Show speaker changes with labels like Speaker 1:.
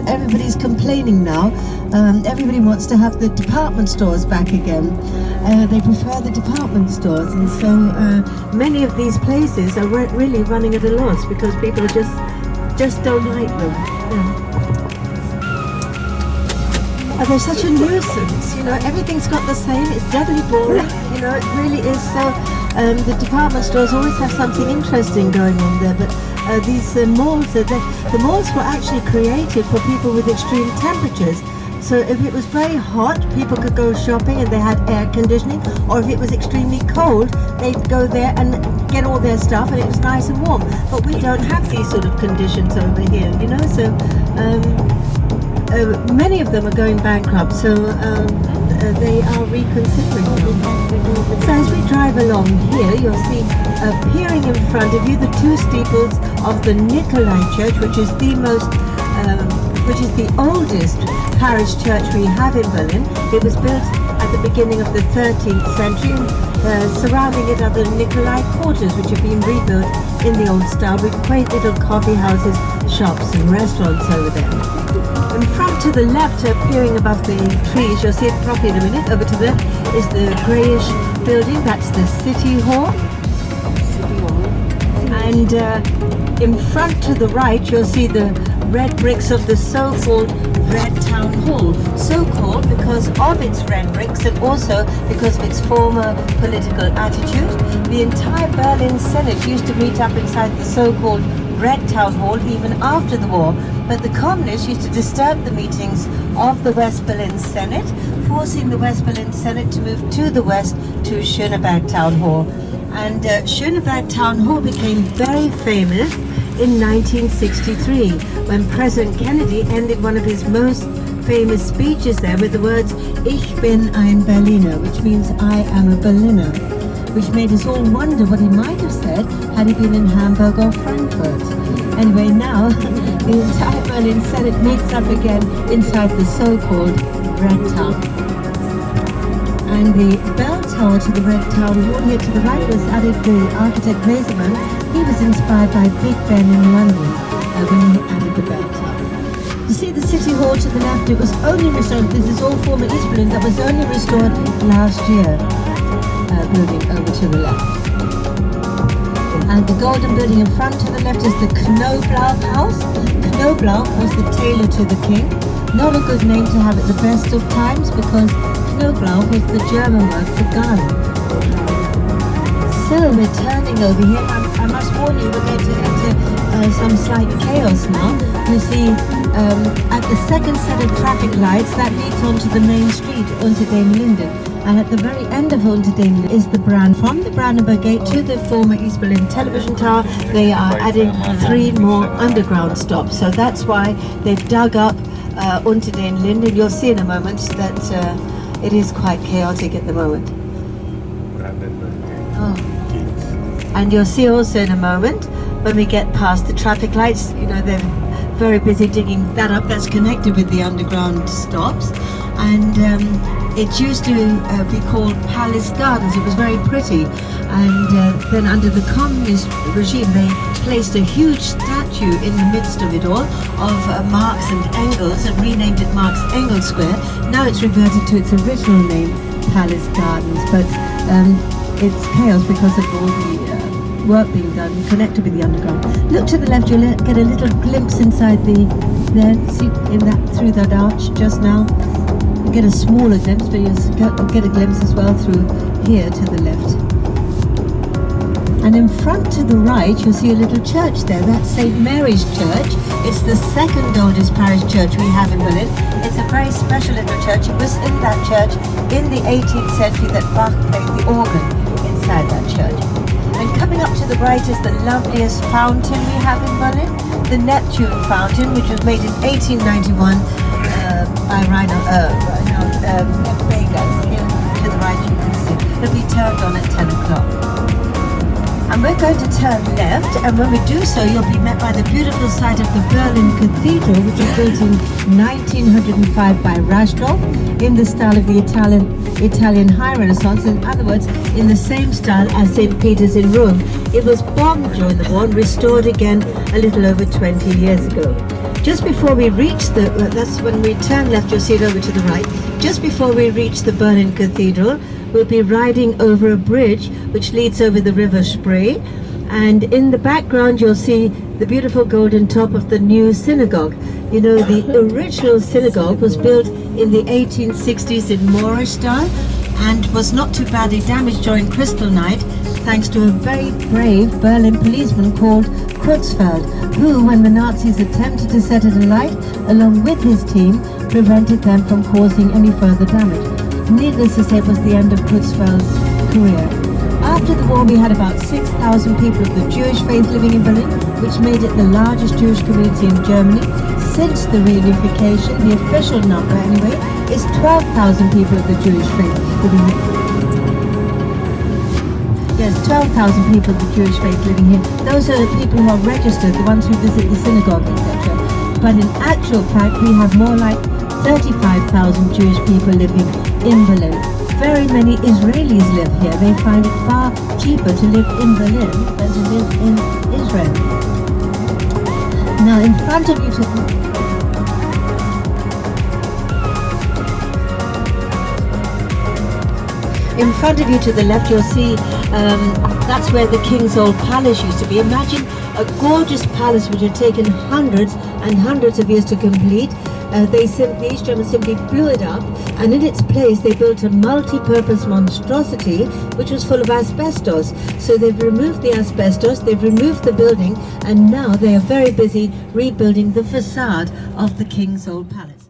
Speaker 1: Everybody's complaining now. Everybody wants to have the department stores back again. They prefer the department stores, and so many of these places are really running at a loss because people just don't like them. They're such a nuisance, you know. Everything's got the same. It's deadly boring, you know. It really is. So the department stores always have something interesting going on there, but these malls, the malls were actually created for people with extreme temperatures. So if it was very hot, people could go shopping and they had air conditioning, or if it was extremely cold, they'd go there and get all their stuff and it was nice and warm. But we don't have these sort of conditions over here, you know, so many of them are going bankrupt, so they are reconsidering them. So as we drive along here, you'll see appearing in front of you the two steeples of the Nikolai Church, which is the oldest parish church we have in Berlin. It was built at the beginning of the 13th century. Surrounding it are the Nikolai quarters, which have been rebuilt in the old style with quaint little coffee houses, shops and restaurants over there. In front to the left, appearing above the trees, you'll see it properly in a minute. Over to the left is the greyish building, that's the City Hall. And in front to the right, you'll see the red bricks of the so-called Red Town Hall. So-called because of its red bricks and also because of its former political attitude. The entire Berlin Senate used to meet up inside the so-called Red Town Hall even after the war, but the communists used to disturb the meetings of the West Berlin Senate, forcing the West Berlin Senate to move to the west to Schöneberg Town Hall. And Schöneberg Town Hall became very famous in 1963 when President Kennedy ended one of his most famous speeches there with the words "Ich bin ein Berliner," which means I am a Berliner, which made us all wonder what he might have said had he been in Hamburg or Frankfurt. Anyway, now the entire Berlin Senate meets up again inside the so-called Red Town. And the bell tower to the Red Town Hall here to the right was added by architect Wesemann. He was inspired by Big Ben in London when he added the bell tower. You see the City Hall to the left, it was only restored, this is all former East Berlin, that was only restored last year. Building over to the left. And the golden building in front to the left is the Knoblauch House. Knoblauch was the tailor to the king. Not a good name to have at the best of times because Knoblauch was the German word for gun. So we're turning over here. I must warn you, we're going to enter some slight chaos now. You see, at the second set of traffic lights, that leads onto the main street, Unter den Linden. And at the very end of Unter den Linden is the Brand. From the Brandenburg Gate to the former East Berlin television tower, they are adding 3 more underground stops. So that's why they've dug up Unter den Linden. You'll see in a moment that it is quite chaotic at the moment. And you'll see also in a moment when we get past the traffic lights, you know, they're very busy digging that up. That's connected with the underground stops. And it used to be called Palace Gardens. It was very pretty. And then under the communist regime, they placed a huge statue in the midst of it all of Marx and Engels and renamed it Marx Engels Square. Now it's reverted to its original name, Palace Gardens. But it's chaos because of all the work being done connected with the underground. Look to the left, you'll get a little glimpse inside see through that arch just now. You get a smaller glimpse, but you'll get a glimpse as well through here to the left. And in front to the right, you'll see a little church there. That's St. Mary's Church. It's the second oldest parish church we have in Berlin. It's a very special little church. It was in that church in the 18th century that Bach played the organ inside that church. And coming up to the right is the loveliest fountain we have in Berlin, the Neptune Fountain, which was made in 1891 by Reinhold Vegas. Here to the right you can see. It'll be turned on at 10 o'clock. And we're going to turn left, and when we do so, you'll be met by the beautiful sight of the Berlin Cathedral, which was built in 1905 by Rasdorf in the style of the Italian High Renaissance. In other words, in the same style as St. Peter's in Rome. It was bombed during the war and restored again a little over 20 years ago. Just before we reach that's when we turn left, you'll see it over to the right. Just before we reach the Berlin Cathedral, we'll be riding over a bridge which leads over the River Spree. And in the background, you'll see the beautiful golden top of the new synagogue. You know, the original synagogue was built in the 1860s in Moorish style and was not too badly damaged during Crystal Night, thanks to a very brave Berlin policeman called Creutzfeldt, who, when the Nazis attempted to set it alight, along with his team, prevented them from causing any further damage. Needless to say, it was the end of Creutzfeldt's career. After the war, we had about 6,000 people of the Jewish faith living in Berlin, which made it the largest Jewish community in Germany. Since the reunification, the official number anyway, is 12,000 people of the Jewish faith living here. Yes, 12,000 people of the Jewish faith living here. Those are the people who are registered, the ones who visit the synagogue, etc. But in actual fact, we have more like 35,000 Jewish people living in Berlin. Very many Israelis live here. They find it far cheaper to live in Berlin than to live in Israel. Now, in front of you to the left, you'll see that's where the King's Old Palace used to be. Imagine a gorgeous palace which had taken hundreds and hundreds of years to complete. The East Germans simply blew it up, and in its place they built a multi-purpose monstrosity which was full of asbestos. So they've removed the asbestos, they've removed the building, and now they are very busy rebuilding the facade of the King's Old Palace.